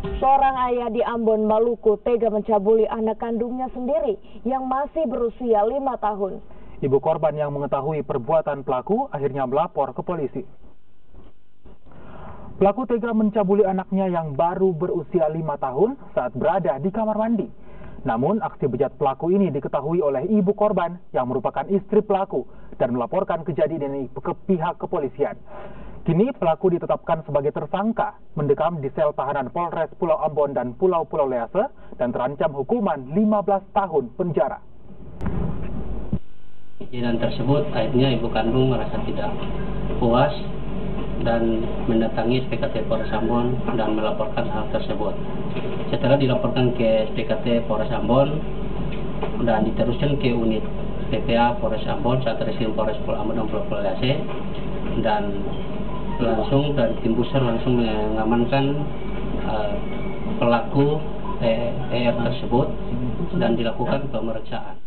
Seorang ayah di Ambon, Maluku tega mencabuli anak kandungnya sendiri yang masih berusia 5 tahun. Ibu korban yang mengetahui perbuatan pelaku akhirnya melapor ke polisi. Pelaku tega mencabuli anaknya yang baru berusia 5 tahun saat berada di kamar mandi. Namun aksi bejat pelaku ini diketahui oleh ibu korban yang merupakan istri pelaku dan melaporkan kejadian ini ke pihak kepolisian. Kini pelaku ditetapkan sebagai tersangka, mendekam di sel tahanan Polres Pulau Ambon dan Pulau-Pulau Lease dan terancam hukuman 15 tahun penjara. Kejadian tersebut akhirnya ibu kandung merasa tidak puas dan mendatangi SPKT Polres Ambon dan melaporkan hal tersebut. Setelah dilaporkan ke SPKT Polres Ambon dan diteruskan ke unit PPA Polres Ambon, Satreskrim Polres Pulau Ambon dan Pulau-Pulau Lease, dan langsung dari tim pusar langsung mengamankan pelaku ER tersebut dan dilakukan pemeriksaan.